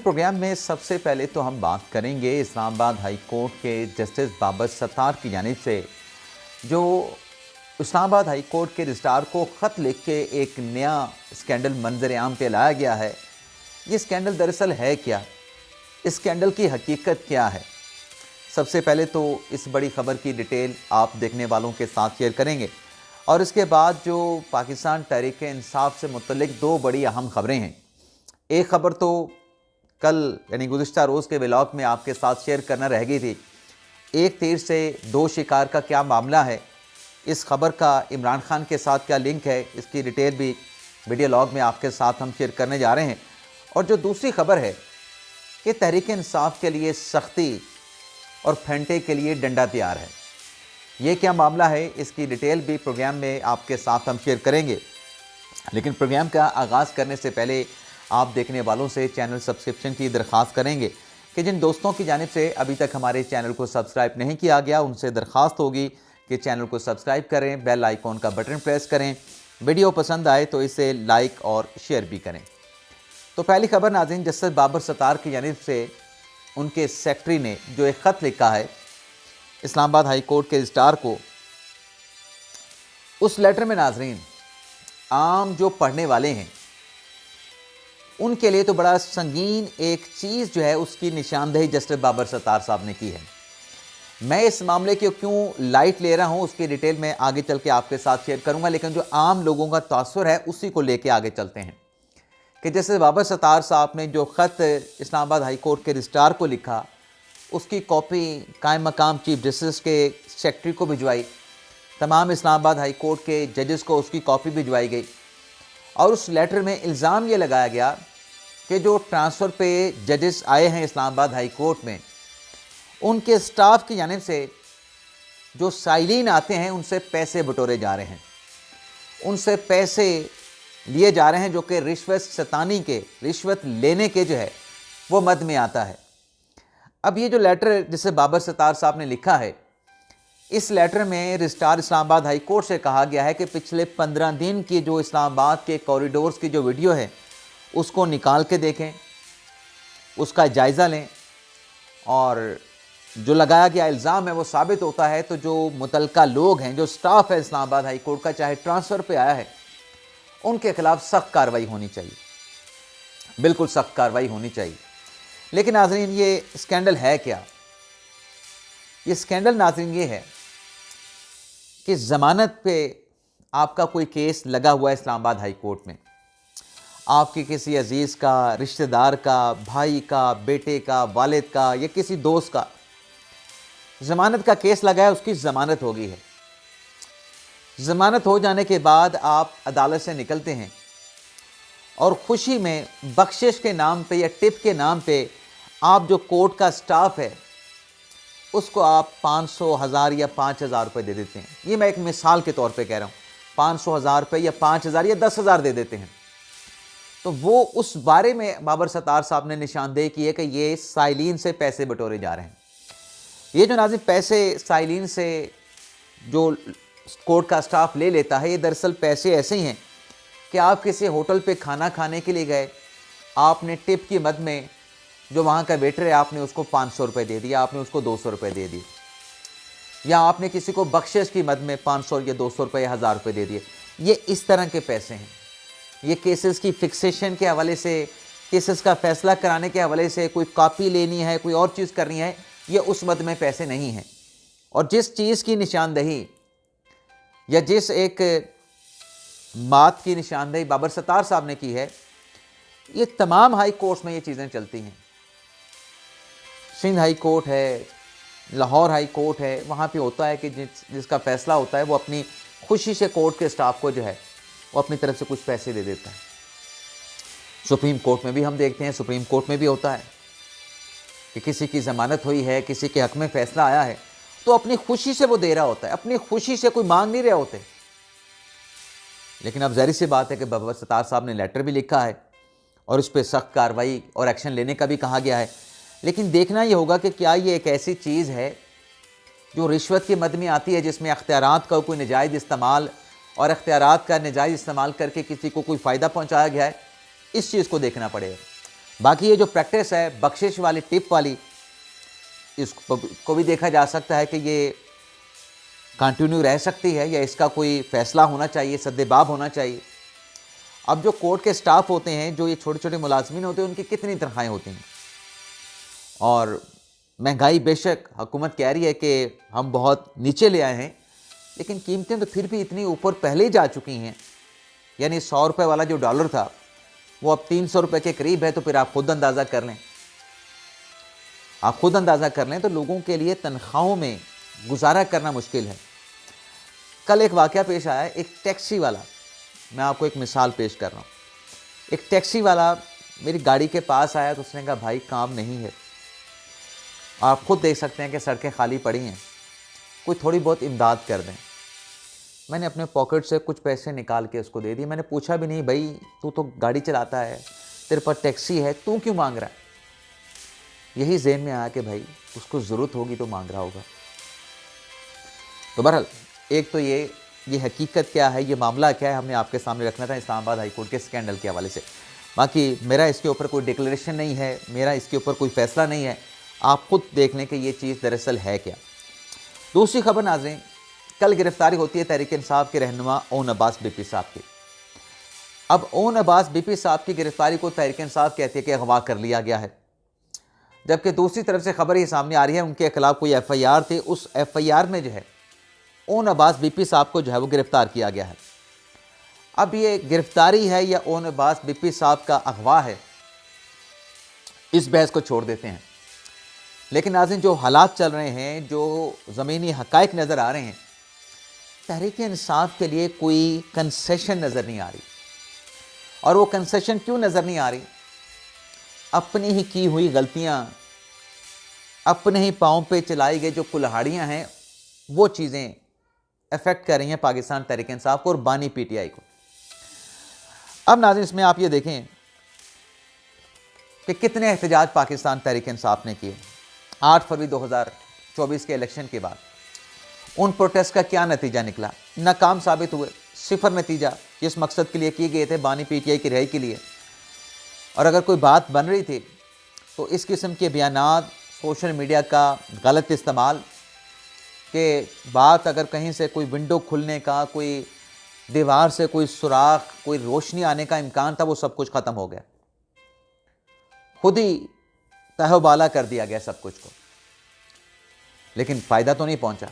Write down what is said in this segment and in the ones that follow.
Programme में सबसे पहले तो हम बात करेंगे इस्लामाबाद हाई कोर्ट के जस्टिस बाबर सत्तार की जानिब से जो इस्लामाबाद हाई कोर्ट के रजिस्ट्रार को ख़त लिख के एक नया स्कैंडल मंजर आम पे लाया गया है। ये स्कैंडल दरअसल है क्या, इस स्कैंडल की हकीकत क्या है? सबसे पहले तो इस बड़ी ख़बर की डिटेल आप देखने वालों के साथ शेयर करेंगे और इसके बाद जो पाकिस्तान तहरीक इंसाफ से मुतल्लिक दो बड़ी अहम ख़बरें हैं। एक ख़बर तो कल यानी गुज़िश्ता रोज़ के व्लॉग में आपके साथ शेयर करना रह गई थी। एक तीर से दो शिकार का क्या मामला है, इस खबर का इमरान खान के साथ क्या लिंक है, इसकी डिटेल भी वीडियो लॉग में आपके साथ हम शेयर करने जा रहे हैं। और जो दूसरी खबर है कि तहरीक इंसाफ के लिए सख्ती और फेंटे के लिए डंडा तैयार है, ये क्या मामला है, इसकी डिटेल भी प्रोग्राम में आपके साथ हम शेयर करेंगे। लेकिन प्रोग्राम का आगाज़ करने से पहले आप देखने वालों से चैनल सब्सक्रिप्शन की दरख्वास्त करेंगे कि जिन दोस्तों की जानिब से अभी तक हमारे चैनल को सब्सक्राइब नहीं किया गया उनसे दरख्वास्त होगी कि चैनल को सब्सक्राइब करें, बेल आइकॉन का बटन प्रेस करें, वीडियो पसंद आए तो इसे लाइक और शेयर भी करें। तो पहली खबर नाज़रीन, जस्टिस बाबर सत्तार की जानिब से उनके सेक्रेटरी ने जो एक ख़त लिखा है इस्लामाबाद हाई कोर्ट के रजिस्ट्रार को, उस लेटर में नाज़रीन आम जो पढ़ने वाले हैं उनके लिए तो बड़ा संगीन एक चीज़ जो है उसकी निशानदेही जस्टिस बाबर सत्तार साहब ने की है। मैं इस मामले को क्यों लाइट ले रहा हूं उसकी डिटेल में आगे चल के आपके साथ शेयर करूंगा, लेकिन जो आम लोगों का तासुर है उसी को लेके आगे चलते हैं कि जस्टिस बाबर सत्तार साहब ने जो ख़त इस्लामाबाद हाई कोर्ट के रजिस्ट्रार को लिखा उसकी कॉपी कायम मकाम चीफ जस्टिस के सेक्रेटरी को भिजवाई, तमाम इस्लामाबाद हाई कोर्ट के जजेस को उसकी कॉपी भिजवाई गई और उस लेटर में इल्ज़ाम ये लगाया गया कि जो ट्रांसफ़र पे जजेस आए हैं इस्लामाबाद हाई कोर्ट में उनके स्टाफ की जानिब से जो साइलिन आते हैं उनसे पैसे बटोरे जा रहे हैं, उनसे पैसे लिए जा रहे हैं जो कि रिश्वत सतानी के, रिश्वत लेने के जो है वो मद में आता है। अब ये जो लेटर जिसे बाबर सत्तार साहब ने लिखा है, इस लेटर में रजिस्ट्रार इस्लामाबाद हाई कोर्ट से कहा गया है कि पिछले 15 दिन की जो इस्लामाबाद के कॉरिडोर्स की जो वीडियो है उसको निकाल के देखें, उसका जायज़ा लें और जो लगाया गया इल्ज़ाम है वो साबित होता है तो जो मुतल्लिका लोग हैं, जो स्टाफ है इस्लामाबाद हाई कोर्ट का, चाहे ट्रांसफ़र पे आया है, उनके ख़िलाफ़ सख्त कार्रवाई होनी चाहिए, बिल्कुल सख्त कार्रवाई होनी चाहिए। लेकिन नाज़रीन ये स्कैंडल है क्या? ये स्कैंडल नाज़रीन ये है कि ज़मानत पे आपका कोई केस लगा हुआ है इस्लामाबाद हाई कोर्ट में, आपके किसी अजीज़ का, रिश्तेदार का, भाई का, बेटे का, वालिद का या किसी दोस्त का ज़मानत का केस लगा है, उसकी ज़मानत हो गई है। ज़मानत हो जाने के बाद आप अदालत से निकलते हैं और ख़ुशी में बख्शिश के नाम पे या टिप के नाम पे आप जो कोर्ट का स्टाफ है उसको आप 500, 1000 या 5000 रुपये दे देते हैं। ये मैं एक मिसाल के तौर पे कह रहा हूँ, 500,000 रुपये या 5000 या 10,000 दे देते हैं। तो वो उस बारे में बाबर सत्तार साहब ने निशानदेही की है कि ये साइलिन से पैसे बटोरे जा रहे हैं। ये जो नाज़रीन पैसे साइलिन से जो कोर्ट का स्टाफ ले लेता है, ये दरअसल पैसे ऐसे ही हैं कि आप किसी होटल पे खाना खाने के लिए गए, आपने टिप की मद में जो वहाँ का वेटर है आपने उसको 500 रुपये दे दिया, आपने उसको 200 रुपये दे दिए, या आपने किसी को बख्शिश की मद में 500 या 200 रुपये या 1000 रुपये दे दिए। ये इस तरह के पैसे हैं। ये केसेस की फिक्सेशन के हवाले से, केसेस का फ़ैसला कराने के हवाले से कोई कॉपी लेनी है, कोई और चीज़ करनी है, ये उस मद में पैसे नहीं हैं। और जिस चीज़ की निशानदेही या जिस एक बात की निशानदेही बाबर सत्तार साहब ने की है, ये तमाम हाई कोर्ट्स में ये चीज़ें चलती हैं। सिंध हाई कोर्ट है, लाहौर हाई कोर्ट है, वहाँ पे होता है कि जिसका फ़ैसला होता है वो अपनी खुशी से कोर्ट के स्टाफ को जो है वो अपनी तरफ से कुछ पैसे दे देता है। सुप्रीम कोर्ट में भी हम देखते हैं, सुप्रीम कोर्ट में भी होता है कि किसी की ज़मानत हुई है, किसी के हक़ में फ़ैसला आया है तो अपनी खुशी से वो दे रहा होता है, अपनी खुशी से कोई मांग नहीं रहे होते। लेकिन अब ज़ाहिर सी बात है कि बाबर सत्तार साहब ने लेटर भी लिखा है और उस पर सख्त कार्रवाई और एक्शन लेने का भी कहा गया है। लेकिन देखना ये होगा कि क्या ये एक ऐसी चीज़ है जो रिश्वत की मद में आती है, जिसमें अख्तियारात का कोई नजायज़ इस्तेमाल और अख्तियारात का नजायज़ इस्तेमाल करके किसी को कोई फ़ायदा पहुँचाया गया है। इस चीज़ को देखना पड़ेगा। बाकी ये जो प्रैक्टिस है बख्शिश वाली, टिप वाली, इसको भी देखा जा सकता है कि ये कंटिन्यू रह सकती है या इसका कोई फैसला होना चाहिए, सद्देबाब होना चाहिए। अब जो कोर्ट के स्टाफ होते हैं, जो ये छोटे छोटे मुलाजमीन होते हैं, उनकी कितनी तनख्वाहें होती हैं, और महंगाई बेशक हुकूमत कह रही है कि हम बहुत नीचे ले आए हैं, लेकिन कीमतें तो फिर भी इतनी ऊपर पहले ही जा चुकी हैं। यानी 100 रुपये वाला जो डॉलर था वो अब 300 रुपये के करीब है। तो फिर आप खुद अंदाज़ा कर लें, तो लोगों के लिए तनख्वाहों में गुजारा करना मुश्किल है। कल एक वाक़या पेश आया, एक टैक्सी वाला, मैं आपको एक मिसाल पेश कर रहा हूँ। एक टैक्सी वाला मेरी गाड़ी के पास आया तो उसने कहा भाई काम नहीं है, आप खुद देख सकते हैं कि सड़कें खाली पड़ी हैं, कोई थोड़ी बहुत इमदाद कर दें। मैंने अपने पॉकेट से कुछ पैसे निकाल के उसको दे दिए। मैंने पूछा भी नहीं, भाई तू तो गाड़ी चलाता है, तेरे पास टैक्सी है, तू क्यों मांग रहा है। यही ज़हन में आया कि भाई उसको ज़रूरत होगी तो मांग रहा होगा। तो बहरहाल एक तो ये हकीकत क्या है, ये मामला क्या है, हमने आपके सामने रखना था इस्लामाबाद हाई कोर्ट के स्कैंडल के हवाले से। बाकी मेरा इसके ऊपर कोई डिक्लेरेशन नहीं है, मेरा इसके ऊपर कोई फ़ैसला नहीं है, आप खुद देख लें कि ये चीज़ दरअसल है क्या। दूसरी खबर नाज़रीन, कल गिरफ्तारी होती है तहरीक इंसाफ के रहनुमा ओन अब्बास बीपी साहब की। अब ओन अब्बास बीपी साहब की गिरफ्तारी को तहरीक इंसाफ कहती है कि अगवा कर लिया गया है, जबकि दूसरी तरफ से खबर ये सामने आ रही है उनके खिलाफ कोई FIR थी, उस FIR में जो है ओन अब्बास बीपी साहब को जो है वो गिरफ्तार किया गया है। अब ये गिरफ्तारी है या ओन अब्बास बीपी साहब का अगवा है, इस बहस को छोड़ देते हैं। लेकिन नाज़रीन जो हालात चल रहे हैं, जो ज़मीनी हक़ाइक़ नज़र आ रहे हैं, तहरीक इंसाफ के लिए कोई कंसेशन नज़र नहीं आ रही। और वो कंसेशन क्यों नज़र नहीं आ रही, अपनी ही की हुई गलतियाँ, अपने ही पाँव पे चलाई गई जो कुल्हाड़ियाँ हैं, वो चीज़ें अफेक्ट कर रही हैं पाकिस्तान तहरीक इंसाफ को और बानी PTI को। अब नाज़रीन इसमें आप ये देखें कि कितने एहतजाज पाकिस्तान तहरीक इंसाफ ने किए 8 फरवरी 2024 के इलेक्शन के बाद। उन प्रोटेस्ट का क्या नतीजा निकला, नाकाम साबित हुए, 0 नतीजा जिस मकसद के लिए किए गए थे, बानी PTI की रिहाई के लिए। और अगर कोई बात बन रही थी तो इस किस्म के बयानात, सोशल मीडिया का गलत इस्तेमाल के बात, अगर कहीं से कोई विंडो खुलने का, कोई दीवार से कोई सुराख, कोई रोशनी आने का इम्कान था, वो सब कुछ ख़त्म हो गया। खुद ही तहबाला कर दिया गया सब कुछ को, लेकिन फ़ायदा तो नहीं पहुंचा।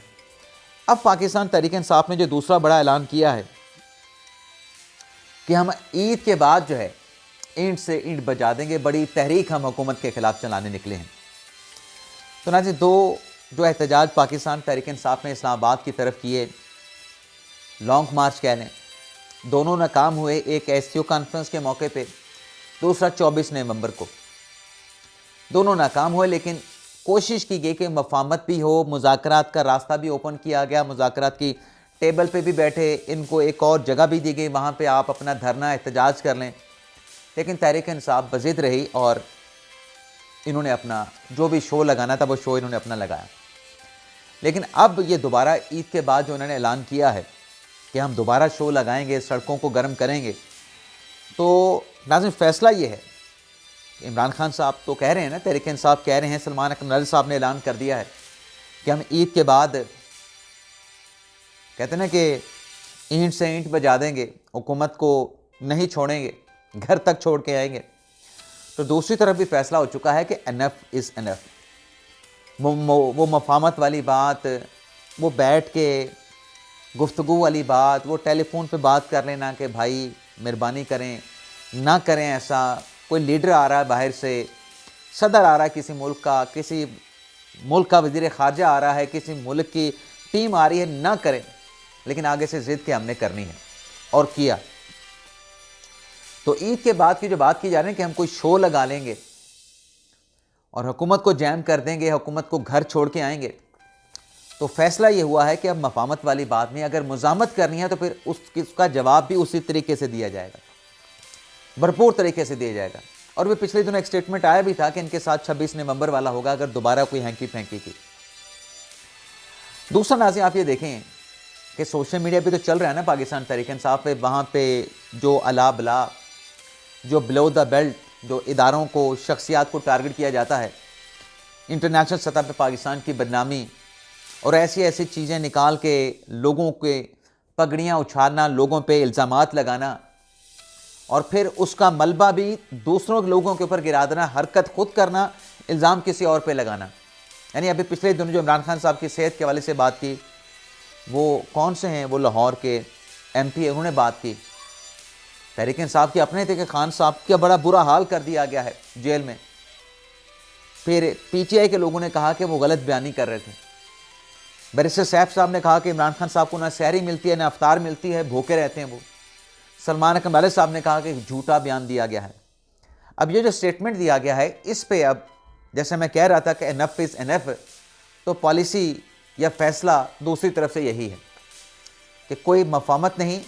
अब पाकिस्तान तहरीक इंसाफ ने जो दूसरा बड़ा ऐलान किया है कि हम ईद के बाद जो है ईंट से ईंट बजा देंगे, बड़ी तहरीक हम हुकूमत के खिलाफ चलाने निकले हैं। तो नाज़रीन दो जो एहतजाज पाकिस्तान तहरीक इंसाफ ने इस्लामाबाद की तरफ किए, लॉन्ग मार्च कह लें, दोनों नाकाम हुए। एक SCO कॉन्फ्रेंस के मौके पे, दूसरा 24 नवंबर को, दोनों नाकाम हुए। लेकिन कोशिश की गई कि मफाहमत भी हो, मुज़ाकरात का रास्ता भी ओपन किया गया, मुज़ाकरात की टेबल पे भी बैठे, इनको एक और जगह भी दी गई, वहाँ पे आप अपना धरना एहतजाज कर लें। लेकिन तहरीक इंसाफ बज़िद रही और इन्होंने अपना जो भी शो लगाना था वो शो इन्होंने अपना लगाया। लेकिन अब ये दोबारा ईद के बाद जो उन्होंने ऐलान किया है कि हम दोबारा शो लगाएंगे, सड़कों को गर्म करेंगे, तो नाज़रीन फ़ैसला ये है, इमरान खान साहब तो कह रहे हैं ना, तहरीक इंसाफ कह रहे हैं, सलमान अकमल साहब ने ऐलान कर दिया है कि हम ईद के बाद कहते हैं ना कि ईंट से ईंट बजा देंगे, हुकूमत को नहीं छोड़ेंगे, घर तक छोड़ के आएंगे। तो दूसरी तरफ भी फैसला हो चुका है कि एनफ इज़ एनफ। वो मफाहमत वाली बात, वो बैठ के गुफ्तगू वाली बात, वो टेलीफोन पे बात कर लेना कि भाई मेहरबानी करें, ना करें ऐसा। कोई लीडर आ रहा है बाहर से, सदर आ रहा है किसी मुल्क का, किसी मुल्क का वज़ीर ख़ारजा आ रहा है, किसी मुल्क की टीम आ रही है, ना करें, लेकिन आगे से ज़िद के हमने करनी है, और किया। तो ईद के बाद की जो बात की जा रही है कि हम कोई शो लगा लेंगे और हुकूमत को जैम कर देंगे, हुकूमत को घर छोड़ के आएंगे, तो फैसला ये हुआ है कि अब मफाहमत वाली बात नहीं, अगर मुज़ामत करनी है तो फिर उसका जवाब भी उसी तरीके से दिया जाएगा, भरपूर तरीके से दिया जाएगा। और वे पिछले दिनों एक स्टेटमेंट आया भी था कि इनके साथ 26 नवंबर वाला होगा अगर दोबारा कोई हैंकी फैंकी की। दूसरा नाज़रीन आप ये देखें कि सोशल मीडिया पे तो चल रहा है ना पाकिस्तान तहरीक इंसाफ पे, वहाँ पे जो अला बला, जो बिलो द बेल्ट जो इदारों को, शख्सियात को टारगेट किया जाता है, इंटरनेशनल सतह पे पाकिस्तान की बदनामी और ऐसी ऐसी चीज़ें निकाल के लोगों के पगड़ियाँ उछालना, लोगों पे इल्ज़ामात लगाना और फिर उसका मलबा भी दूसरों के लोगों के ऊपर गिरा देना, हरकत खुद करना, इल्ज़ाम किसी और पे लगाना। यानी अभी पिछले दिनों जो इमरान खान साहब की सेहत के हवाले से बात की, वो कौन से हैं, वो लाहौर के MP है, उन्होंने बात की। तहरीक इंसाफ के अपने थे कि खान साहब का बड़ा बुरा हाल कर दिया गया है जेल में। फिर PTI के लोगों ने कहा कि वो गलत बयानी कर रहे थे। बैरिस्टर सैफ साहब ने कहा कि इमरान खान साहब को ना सहरी मिलती है, ना अफ्तार मिलती है, भूखे रहते हैं वो। सलमान अकमल साहब ने कहा कि झूठा बयान दिया गया है। अब ये जो स्टेटमेंट दिया गया है, इस पे अब जैसे मैं कह रहा था कि एनफ इज़ एनफ, तो पॉलिसी या फैसला दूसरी तरफ से यही है कि कोई मफामत नहीं,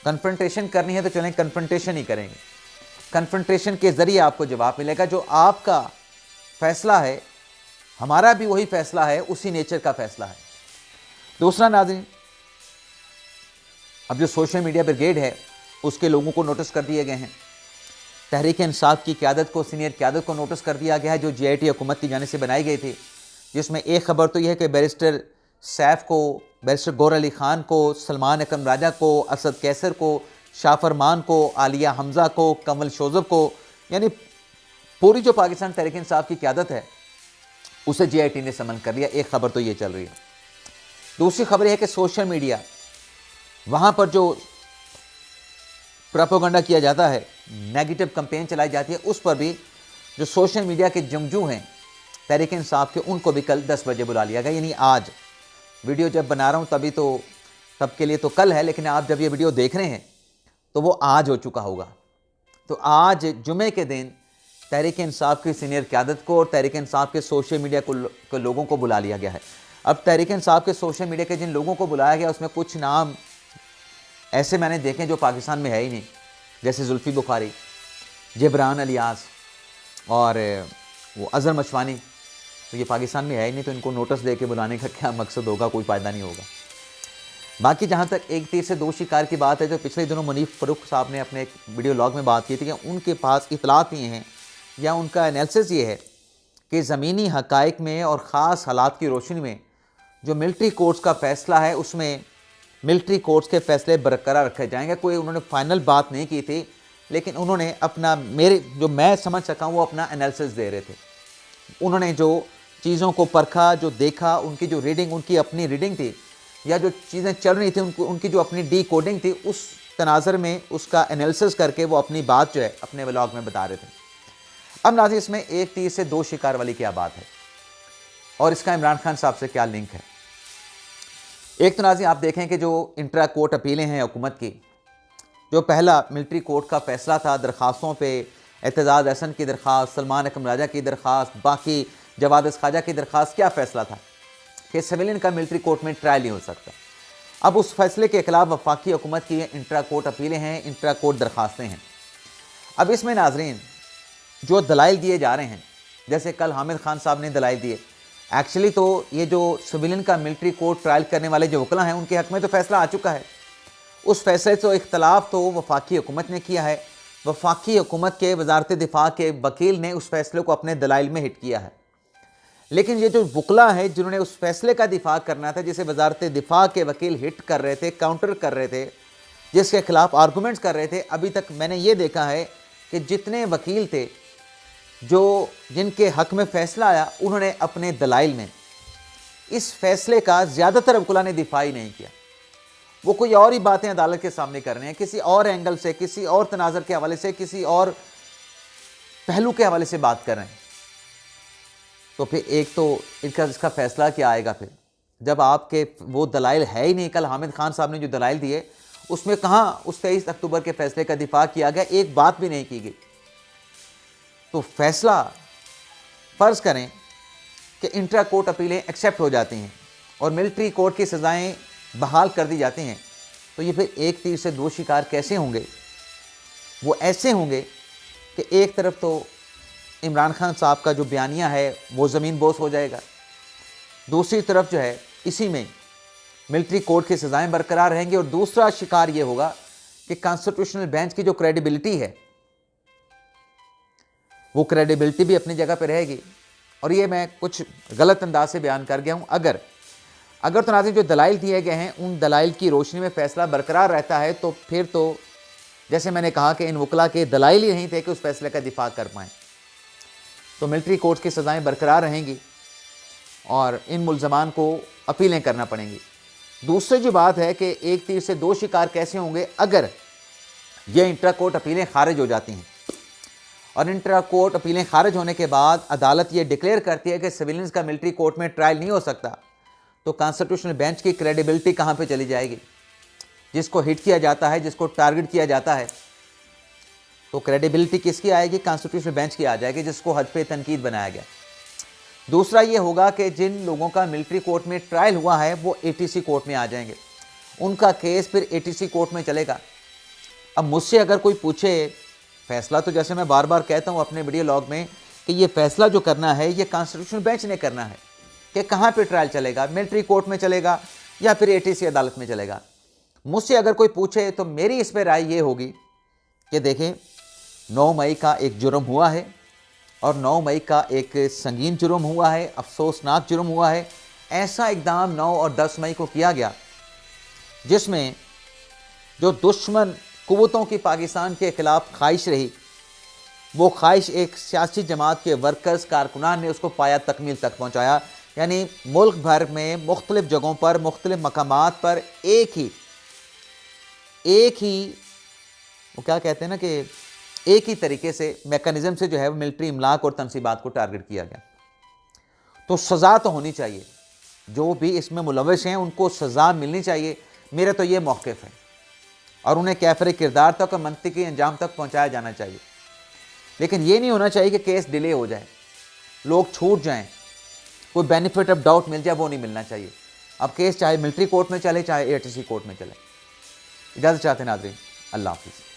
कन्फ्रंटेशन करनी है तो चलें कन्फ्रंटेशन ही करेंगे। कन्फ्रंटेशन के ज़रिए आपको जवाब मिलेगा। जो आपका फैसला है, हमारा भी वही फैसला है, उसी नेचर का फैसला है। दूसरा नाज़रीन, अब जो सोशल मीडिया ब्रिगेड है उसके लोगों को नोटिस कर दिए गए हैं। तहरीक इंसाफ की क़यादत को, सीनियर क़यादत को नोटिस कर दिया गया है, जो GIT हुकूमत की जानिब से बनाई गई थी, जिसमें एक खबर तो यह है कि बैरिस्टर सैफ को, बैरिस्टर गौहर अली ख़ान को, सलमान अकरम राजा को, असद कैसर को, शाह फरमान को, आलिया हमज़ा को, कमल शोज़ब को, यानी पूरी जो पाकिस्तान तहरीक इंसाफ की क़यादत है उसे GIT ने समन कर लिया। एक खबर तो ये चल रही है। दूसरी खबर यह है कि सोशल मीडिया, वहाँ पर जो प्रोपेगेंडा किया जाता है, नेगेटिव कैंपेन चलाई जाती है, उस पर भी जो सोशल मीडिया के जंगजू हैं तहरीक इंसाफ के, उनको भी कल 10 बजे बुला लिया गया। यानी आज वीडियो जब बना रहा हूँ तभी तो, तब के लिए तो कल है, लेकिन आप जब ये वीडियो देख रहे हैं तो वो आज हो चुका होगा। तो आज जुमे के दिन तहरीक इंसाफ की सीनियर क़यादत को और तहरीक इंसाफ के सोशल मीडिया को लोगों को बुला लिया गया है। अब तहरीक इंसाफ के सोशल मीडिया के जिन लोगों को बुलाया गया, उसमें कुछ नाम ऐसे मैंने देखे जो पाकिस्तान में है ही नहीं, जैसे जुल्फ़ी बुखारी, जबरान अलियास और वो अज़हर मशवानी। तो ये पाकिस्तान में है ही नहीं, तो इनको नोटिस दे के बुलाने का क्या मकसद होगा, कोई फ़ायदा नहीं होगा। बाकी जहाँ तक एक तीर से दो शिकार की बात है, जो पिछले दिनों मुनीफ फ़ारूक साहब ने अपने एक वीडियो लॉग में बात की थी कि उनके पास इतलात ये हैं या उनका एनालिसिस ये है कि ज़मीनी हक़ाइक़ में और ख़ास हालात की रोशनी में जो मिलिट्री कोर्ट्स का फ़ैसला है, उसमें मिलिट्री कोर्ट्स के फ़ैसले बरकरार रखे जाएंगे। कोई उन्होंने फ़ाइनल बात नहीं की थी, लेकिन उन्होंने अपना, मेरे जो मैं समझ सका हूँ, वो अपना एनालिसिस दे रहे थे। उन्होंने जो चीज़ों को परखा, जो देखा, उनकी जो रीडिंग, उनकी अपनी रीडिंग थी, या जो चीज़ें चल रही थी उनकी जो अपनी डी कोडिंग थी, उस तनाज़र में उसका एनालिसिस करके वो अपनी बात जो है अपने व्लॉग में बता रहे थे। अब नाज़रीन, इसमें एक तीर से दो शिकार वाली क्या बात है और इसका इमरान खान साहब से क्या लिंक है। एक तो नाज़रीन, आप देखें कि जो इंट्रा कोर्ट अपीलें हैं हुकूमत की, जो पहला मिलिट्री कोर्ट का फ़ैसला था दरख्वास्तों पे, एतजाज़ हसन की दरख्वास्त, सलमान अकरम राजा की दरख्वास्त, बाकी जवाद ख्वाजा की दरख्वास्त, क्या फ़ैसला था कि सिविलियन का मिलिट्री कोर्ट में ट्रायल नहीं हो सकता। अब उस फैसले के खिलाफ वफाकी हुकूमत की इंट्रा कोर्ट अपीलें हैं, इंट्रा कोर्ट दरख्वास्तें हैं। अब इसमें नाज़रीन जो दलाइल दिए जा रहे हैं, जैसे कल हामिद खान साहब ने दलाइल दिए, एक्चुअली तो ये जो सिविलियन का मिलिट्री कोर्ट ट्रायल करने वाले जो वकला हैं, उनके हक़ में तो फ़ैसला आ चुका है। उस फैसले से इख्तलाफ तो वफाकी हुकूमत ने किया है। वफाकी हुकूमत के वजारत दिफा के वकील ने उस फैसले को अपने दलाइल में हिट किया है। लेकिन ये जो वकला है जिन्होंने उस फैसले का दिफा करना था, जिसे वजारत दिफा के वकील हिट कर रहे थे, काउंटर कर रहे थे, जिसके खिलाफ आर्गूमेंट्स कर रहे थे, अभी तक मैंने ये देखा है कि जितने वकील थे जो जिनके हक़ में फ़ैसला आया, उन्होंने अपने दलाइल में इस फैसले का ज़्यादातर वकला ने दिफा ही नहीं किया। वो कोई और ही बातें अदालत के सामने कर रहे हैं, किसी और एंगल से, किसी और तनाज़र के हवाले से, किसी और पहलू के हवाले से बात कर रहे हैं। तो फिर एक तो इसका फ़ैसला क्या आएगा फिर, जब आपके वो दलाइल है ही नहीं। कल हामिद खान साहब ने जो दलाइल दिए, उसमें कहाँ उस 23 अक्टूबर के फ़ैसले का दिफा किया गया, एक बात भी नहीं की गई। तो फ़ैसला फ़र्ज़ करें कि इंट्रा कोर्ट अपीलें एक्सेप्ट हो जाती हैं और मिलिट्री कोर्ट की सज़ाएँ बहाल कर दी जाती हैं, तो ये फिर एक तीर से दो शिकार कैसे होंगे। वो ऐसे होंगे कि एक तरफ तो इमरान खान साहब का जो बयानिया है वो ज़मीन बोस हो जाएगा, दूसरी तरफ जो है इसी में मिलिट्री कोर्ट की सज़ाएँ बरकरार रहेंगी, और दूसरा शिकार ये होगा कि कॉन्स्टिट्यूशनल बेंच की जो क्रेडिबिलिटी है वो क्रेडिबिलिटी भी अपनी जगह पे रहेगी। और ये मैं कुछ गलत अंदाज से बयान कर गया हूँ। अगर तो नाज़रीन जो दलाइल दिए गए हैं उन दलाइल की रोशनी में फ़ैसला बरकरार रहता है तो फिर तो जैसे मैंने कहा कि इन वकला के दलाइल ही नहीं थे कि उस फैसले का दिफा कर पाएँ, तो मिलिट्री कोर्ट की सज़ाएँ बरकरार रहेंगी और इन मुल्ज़मान को अपीलें करना पड़ेंगी। दूसरी जो बात है कि एक तीर से दो शिकार कैसे होंगे, अगर ये इंट्रा कोर्ट अपीलें खारिज हो जाती हैं और इंट्रा कोर्ट अपीलें खारिज होने के बाद अदालत ये डिक्लेयर करती है कि सिविलियंस का मिलिट्री कोर्ट में ट्रायल नहीं हो सकता, तो कॉन्स्टिट्यूशनल बेंच की क्रेडिबिलिटी कहाँ पे चली जाएगी? जिसको हिट किया जाता है, जिसको टारगेट किया जाता है, तो क्रेडिबिलिटी किसकी आएगी? कॉन्स्टिट्यूशनल बेंच की आ जाएगी, जिसको हद पे तनकीद बनाया गया। दूसरा ये होगा कि जिन लोगों का मिलिट्री कोर्ट में ट्रायल हुआ है वो एटीसी कोर्ट में आ जाएंगे, उनका केस फिर एटीसी कोर्ट में चलेगा। अब मुझसे अगर कोई पूछे, फैसला तो जैसे मैं बार बार कहता हूँ अपने वीडियो लॉग में कि ये फैसला जो करना है ये कॉन्स्टिट्यूशनल बेंच ने करना है कि कहाँ पे ट्रायल चलेगा, मिलिट्री कोर्ट में चलेगा या फिर एटीसी अदालत में चलेगा। मुझसे अगर कोई पूछे तो मेरी इस पर राय ये होगी कि देखें, 9 मई का एक जुर्म हुआ है और 9 मई का एक संगीन जुर्म हुआ है, अफसोसनाक जुर्म हुआ है। ऐसा इक़दाम 9 और 10 मई को किया गया जिसमें जो दुश्मन कुव्वतों की पाकिस्तान के ख़िलाफ़ ख्वाहिश रही, वो ख्वाहिश एक सियासी जमात के वर्कर्स कारकुनान ने उसको पाया तकमील तक पहुँचाया। यानी मुल्क भर में मुख्तलिफ़ जगहों पर, मुख्तलिफ़ मकामात पर एक ही वो क्या कहते हैं ना कि एक ही तरीके से मैकेनिज़्म से जो है मिलिट्री इमलाक और तनसीबात को टारगेट किया गया। तो सज़ा तो होनी चाहिए, जो भी इसमें मुलविस हैं उनको सज़ा मिलनी चाहिए। मेरा तो ये मौक़िफ़ है और उन्हें कैफ़र किरदार तक और मंतिकी अंजाम तक पहुँचाया जाना चाहिए। लेकिन ये नहीं होना चाहिए कि केस डिले हो जाए, लोग छूट जाएं, कोई बेनिफिट ऑफ डाउट मिल जाए, वो नहीं मिलना चाहिए। अब केस चाहे मिलिट्री कोर्ट में चले चाहे एटीसी कोर्ट में चले। इजाज़त चाहते हैं नाज़रीन, अल्लाह हाफ़िज़।